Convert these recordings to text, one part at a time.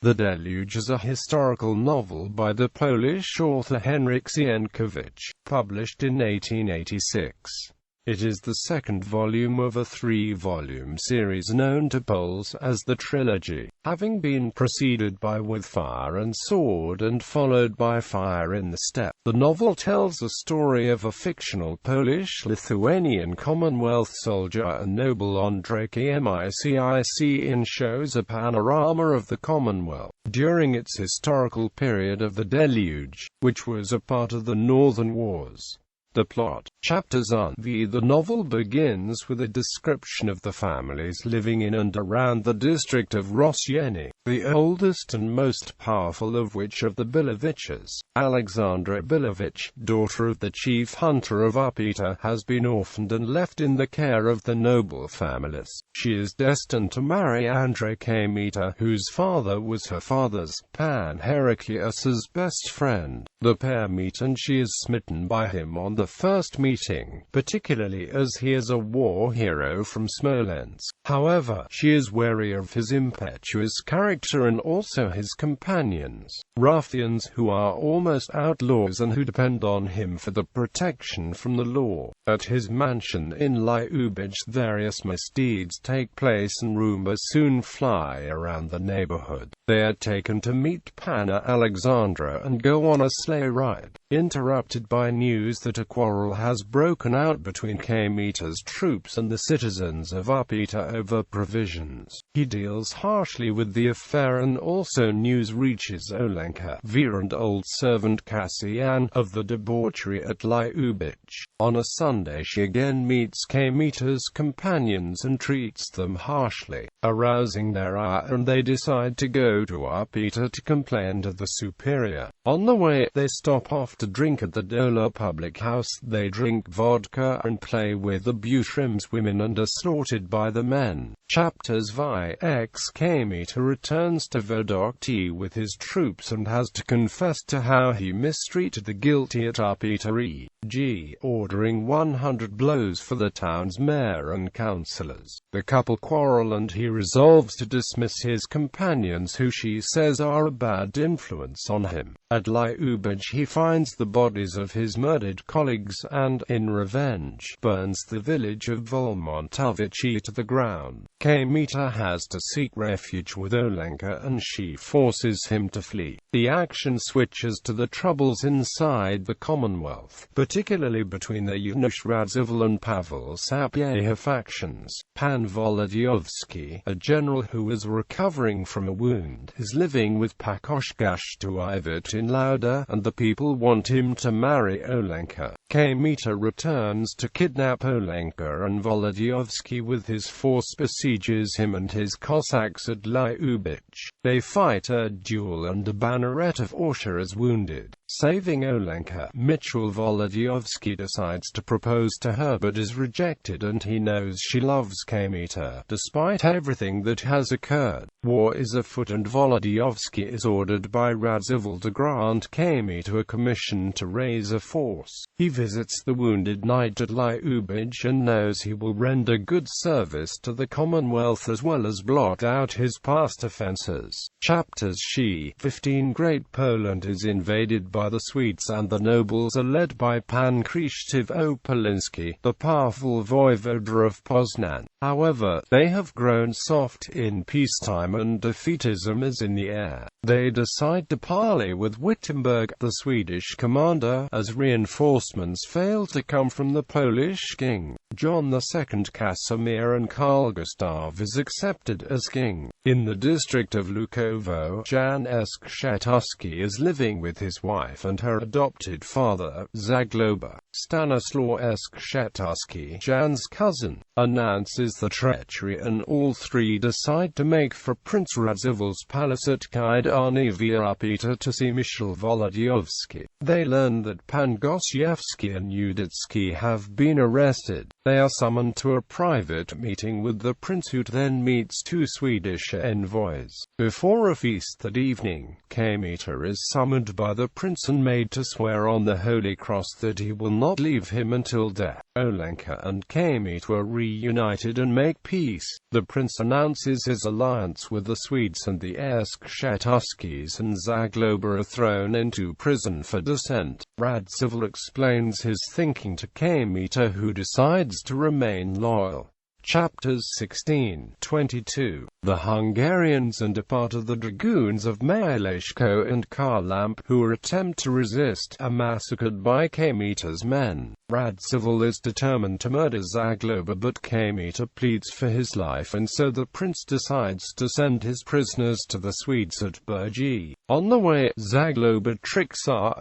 The Deluge is a historical novel by the Polish author Henryk Sienkiewicz, published in 1886. It is the second volume of a three-volume series known to Poles as the Trilogy, having been preceded by With Fire and Sword and followed by Fire in the Steppe. The novel tells the story of a fictional Polish-Lithuanian Commonwealth soldier and noble Andrzej Kmicic and shows a panorama of the Commonwealth during its historical period of the Deluge, which was a part of the Northern Wars. The plot. Chapters on The novel begins with a description of the families living in and around the district of Rosieni, the oldest and most powerful of which of the Bilowiczes. Alexandra Bilowicz, daughter of the chief hunter of Upita, has been orphaned and left in the care of the noble families. She is destined to marry Andrzej Kmicic, whose father was her father's, Pan Henrykius's best friend. The pair meet and she is smitten by him on the first meeting, particularly as he is a war hero from Smolensk. However, she is wary of his impetuous character and also his companions, ruffians who are almost outlaws and who depend on him for the protection from the law. At his mansion in Liubich, various misdeeds take place and rumors soon fly around the neighborhood. They are taken to meet Panna Alexandra and go on a sleigh ride, interrupted by news that a quarrel has broken out between Kmicic's troops and the citizens of Upita over provisions. He deals harshly with the affair and also news reaches Olenka, Vera and old servant Kasyan, of the debauchery at Liubich. On a Sunday she again meets Kmicic's companions and treats them harshly, arousing their ire, and they decide to go to Upita to complain to the superior. On the way, they stop off to drink at the Dola public house. They drink vodka and play with the Butrym's women and are slaughtered by the men. Chapters VIAF. Kmicic returns to Vodokty with his troops and has to confess to how he mistreated the guilty at Upita, e.g. ordering 100 blows for the town's mayor and councillors. The couple quarrel and he resolves to dismiss his companions, who she says are a bad influence on him. At Liubich he finds the bodies of his murdered colleagues and, in revenge, burns the village of Volmontovichi to the ground. Kmicic has to seek refuge with Olenka and she forces him to flee. The action switches to the troubles inside the Commonwealth, particularly between the Janusz Radziwiłł and Paweł Sapieha factions. Pan Wolodyowski, a general who is recovering from a wound, is living with Pakoszka Sztuiwicz in Lauda, and the people want him to marry Olenka. Kmicic returns to kidnap Olenka, and Wolodyowski with his force besieges him and his Cossacks at Liubich. They fight a duel and a banneret of Orsha is wounded. Saving Olenka, Michal Wolodyowski decides to propose to her but is rejected, and he knows she loves Kmicic, despite everything that has occurred. War is afoot and Wolodyowski is ordered by Radziwiłł to grant Kmicic a commission to raise a force. He visits the wounded knight at Liubich and knows he will render good service to the Commonwealth as well as blot out his past offences. Chapters She 15. Great Poland is invaded by the Swedes and the nobles are led by Pan Krzysztof Opolinski, the powerful voivode of Poznan. However, they have grown soft in peacetime and defeatism is in the air. They decide to parley with Wittenberg, the Swedish commander, as reinforcements fail to come from the Polish king. John II Casimir and Carl Gustav is accepted as king. In the district of Lukowo, Jan Skrzetuski is living with his wife and her adopted father, Zagloba. Stanislaw Skrzetuski, Jan's cousin, announces the treachery and all three decide to make for Prince Radziwiłł's palace at Kajdarny Upita to see Michal Wolodyowski. They learn that Pan Gosiewski and Udicki have been arrested. They are summoned to a private meeting with the prince, who then meets two Swedish envoys. Before a feast that evening, Kmicic is summoned by the prince and made to swear on the Holy Cross that he will not leave him until death. Olenka and Kmita are reunited and make peace. The prince announces his alliance with the Swedes, and the Skshetuskis and Zagloba are thrown into prison for dissent. Radziwiłł explains his thinking to Kmita, who decides to remain loyal. Chapters 16-22. The Hungarians and a part of the dragoons of Mieszko and Kharlamp, who attempt to resist, are massacred by Kmita's men. Radziwiłł is determined to murder Zagloba, but Kmita pleads for his life, and so the prince decides to send his prisoners to the Swedes at Bergi. On the way, Zagloba tricks Roh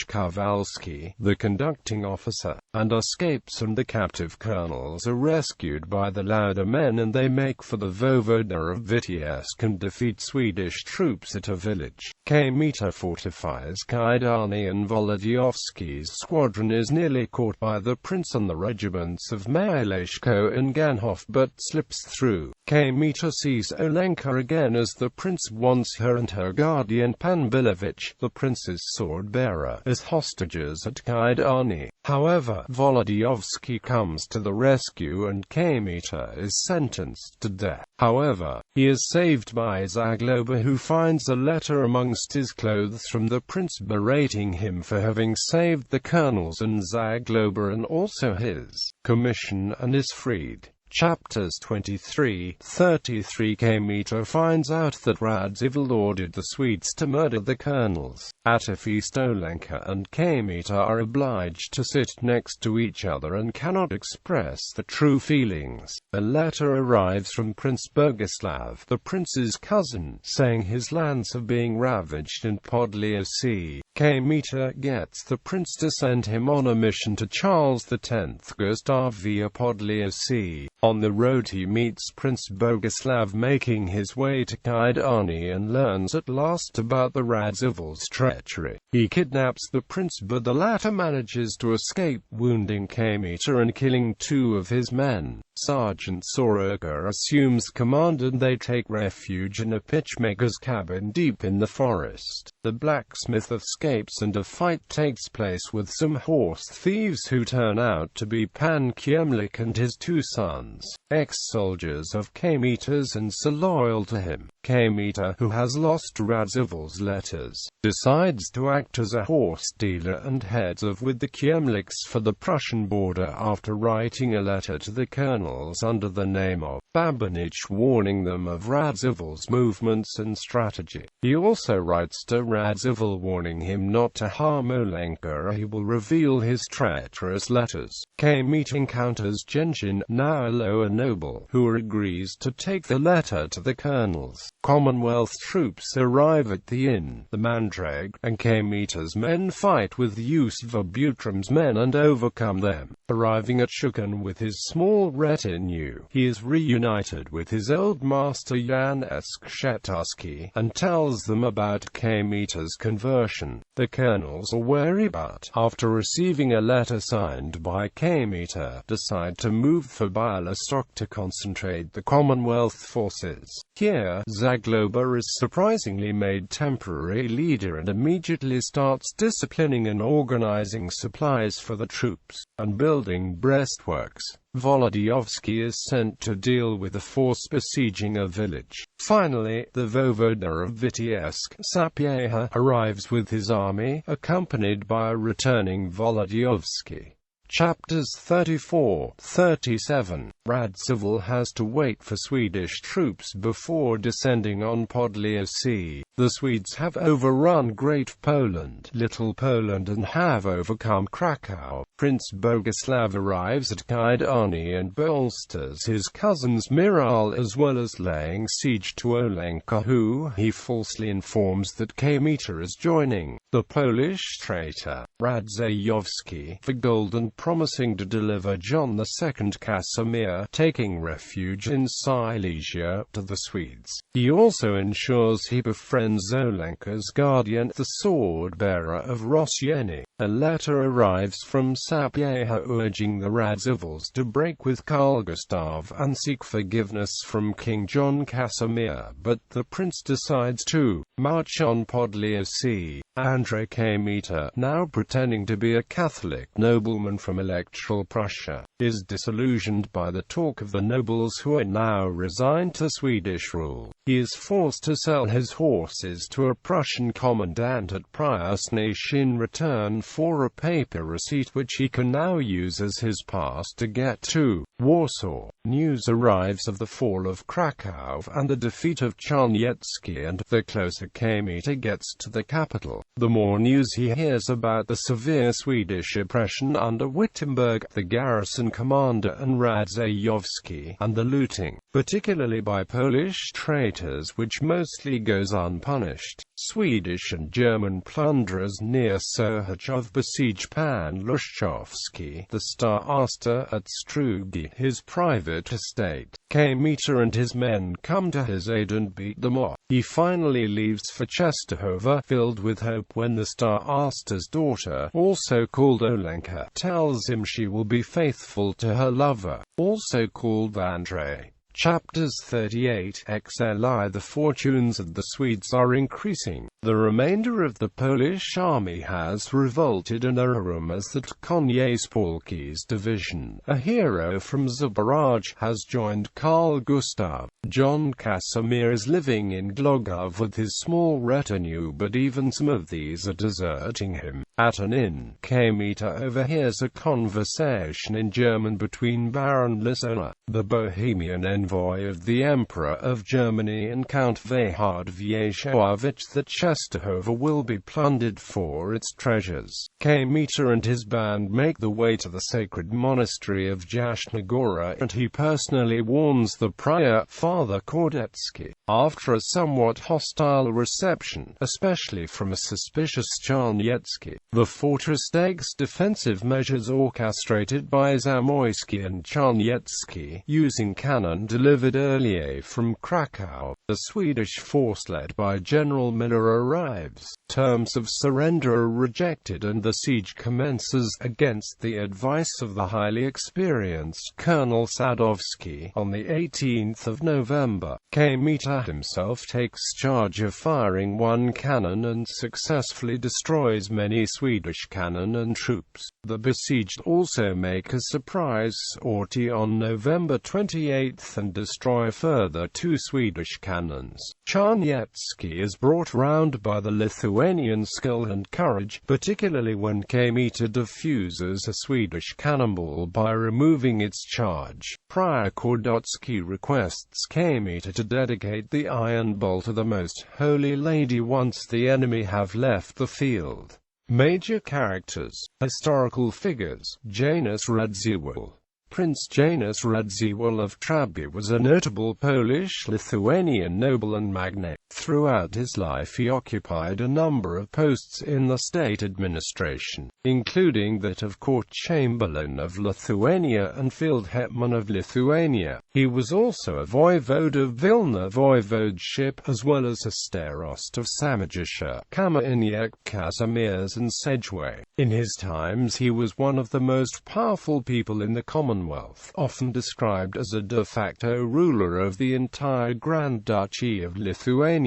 Kowalski, the conducting officer, and escapes, and the captive colonels are rescued by the Lauda men, and they make for the voivoda of Vitebsk and defeat Swedish troops at a village. Kmita fortifies Kaidani, and Volodyovski's squadron is nearly caught by the prince and the regiments of Mieszko and Ganhof, but slips through. Kmita sees Olenka again as the prince wants her and her guardian Pan Bilevich, the prince's sword-bearer, as hostages at Kaidani. However, Volodyovski comes to the rescue and Kmita is sentenced to death. However, he is saved by Zagloba, who finds a letter amongst his clothes from the prince berating him for having saved the colonels and Zagloba and also his commission, and is freed. Chapters 23-33. Kmita finds out that Radziwiłł ordered the Swedes to murder the colonels. At a feast, Olenka and Kmita are obliged to sit next to each other and cannot express the true feelings. A letter arrives from Prince Boguslav, the prince's cousin, saying his lands are being ravaged in Podlasie. Kmita gets the prince to send him on a mission to Charles X Gustav via Podlasie. On the road he meets Prince Boguslav making his way to Kaidani and learns at last about the Radziwiłł's treachery. He kidnaps the prince, but the latter manages to escape, wounding Kmita and killing 2 of his men. Sergeant Soroka assumes command and they take refuge in a pitchmaker's cabin deep in the forest. The blacksmith escapes and a fight takes place with some horse thieves who turn out to be Pan Kiemlik and his 2 sons, ex-soldiers of Kmita's and so loyal to him. Kmita, who has lost Radziwiłł's letters, decides to act as a horse dealer and heads off with the Kiemliks for the Prussian border after writing a letter to the colonels under the name of Babinich, warning them of Radziwiłł's movements and strategy. He also writes to Radziwiłł warning him not to harm Olenka or he will reveal his treacherous letters. Kmita encounters Genshin, now a lower noble, who agrees to take the letter to the colonels. Commonwealth troops arrive at the inn, the Mandrag, and Kmita's men fight with Yusva Butram's men and overcome them. Arriving at Shukan with his small retinue, he is reunited with his old master Jan Skshetuski, and tells them about Kmita's conversion. The colonels are wary, but, after receiving a letter signed by Kmita, decide to move for Bialystok to concentrate the Commonwealth forces. Here, Zagloba is surprisingly made temporary leader and immediately starts disciplining and organizing supplies for the troops, and building breastworks. Volodyovski is sent to deal with the force besieging a village. Finally, the voivoda of Vitebsk, Sapieha, arrives with his army, accompanied by a returning Volodyovski. Chapters 34-37. Radziwiłł has to wait for Swedish troops before descending on Podlasie. The Swedes have overrun Great Poland, Little Poland and have overcome Krakow. Prince Boguslav arrives at Kaidani and bolsters his cousin's Miral, as well as laying siege to Olenka, who he falsely informs that Kmita is joining. The Polish traitor, Radzeyowski, for gold and promising to deliver John II Casimir, taking refuge in Silesia, to the Swedes. He also ensures he befriends Olenka's guardian, the sword-bearer of Rosieni. A letter arrives from Sapieha urging the Radzivills to break with Carl Gustav and seek forgiveness from King John Casimir, but the prince decides to march on Podlasie. Andrzej Kmicic, now pretending to be a Catholic nobleman from Electoral Prussia, is disillusioned by the talk of the nobles who are now resigned to Swedish rule. He is forced to sell his horses to a Prussian commandant at Preußnisch in return for a paper receipt which he can now use as his pass to get to Warsaw. News arrives of the fall of Krakow and the defeat of Czarniecki, and the closer Kmicic gets to the capital, the more news he hears about the severe Swedish oppression under Wittenberg, the garrison commander, and Radzejowski, and the looting, particularly by Polish traitors, which mostly goes unpunished. Swedish and German plunderers near Sochachov besiege Pan Luszczowski, the Starosta at Strugi, his private estate. Kmicic and his men come to his aid and beat them off. He finally leaves for Częstochowa, filled with hope, when the Starosta's daughter, also called Olenka, tells him she will be faithful to her lover, also called Andrzej. Chapters 38 XLI. The fortunes of the Swedes are increasing. The remainder of the Polish army has revolted, and there are rumors that Konieczpolski's division, a hero from Zaporozhye, has joined Carl Gustav. John Casimir is living in Glogov with his small retinue, but even some of these are deserting him. At an inn, Kmicic overhears a conversation in German between Baron Lisola, the Bohemian envoy of the Emperor of Germany, and Count Wejhard Wieczorowicz, that Częstochowa will be plundered for its treasures. Kmicic and his band make the way to the sacred monastery of Jasna Gora, and he personally warns the prior, Father Kordecki. After a somewhat hostile reception, especially from a suspicious Czarniecki, the fortress takes defensive measures orchestrated by Zamoyski and Czarniecki, using cannon delivered earlier from Krakow. The Swedish force led by General Miller arrives. Terms of surrender are rejected, and the siege commences, against the advice of the highly experienced Colonel Sadowski. On the 18th of November, Kmicic himself takes charge of firing one cannon and successfully destroys many Swedish cannon and troops. The besieged also make a surprise sortie on November 28 and destroy further 2 Swedish cannons. Czarniecki is brought round by the Lithuanian skill and courage, particularly when Kmicic defuses a Swedish cannonball by removing its charge. Prior Kordecki requests Kmicic to dedicate the iron bowl to the Most Holy Lady once the enemy have left the field. Major characters. Historical figures. Janusz Radziwiłł. Prince Janusz Radziwiłł of Traby was a notable Polish-Lithuanian noble and magnate. Throughout his life he occupied a number of posts in the state administration, including that of Court Chamberlain of Lithuania and Field Hetman of Lithuania. He was also a voivode of Vilna voivodeship, as well as a starost of Samojisha, Kamieniec, Kazimierz and Sedgway. In his times he was one of the most powerful people in the Commonwealth, often described as a de facto ruler of the entire Grand Duchy of Lithuania.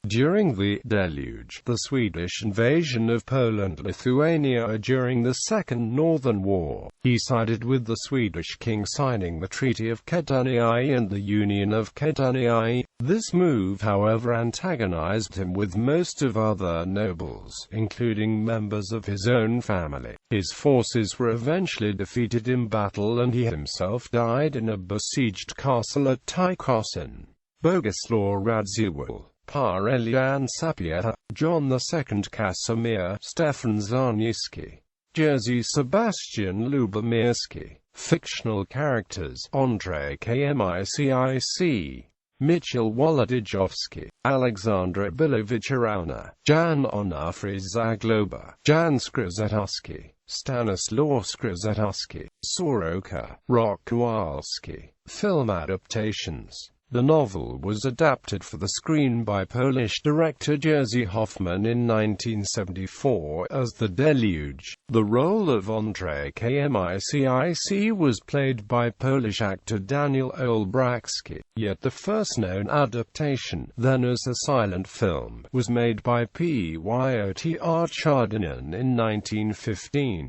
During the Deluge, the Swedish invasion of Poland-Lithuania during the Second Northern War, he sided with the Swedish king, signing the Treaty of Kędzierzyn and the Union of Kędzierzyn. This move, however, antagonized him with most of other nobles, including members of his own family. His forces were eventually defeated in battle, and he himself died in a besieged castle at Tykocin. Boguslaw Radziwiłł, Parelian Sapieha, John II Casimir, Stefan Czarniecki, Jerzy Sebastian Lubomirski. Fictional characters. Andrzej Kmicic, Michał Wolodyjowski, Alexandra Bilowicz-Arana, Jan Onufry Zagloba, Jan Skrzyżewski, Stanislaw Skrzyżewski, Soroka, Rok Kowalski. Film adaptations. The novel was adapted for the screen by Polish director Jerzy Hoffman in 1974 as The Deluge. The role of Andrzej Kmicic was played by Polish actor Daniel Olbratski, yet the first known adaptation, then as a silent film, was made by Piotr Chardinian in 1915.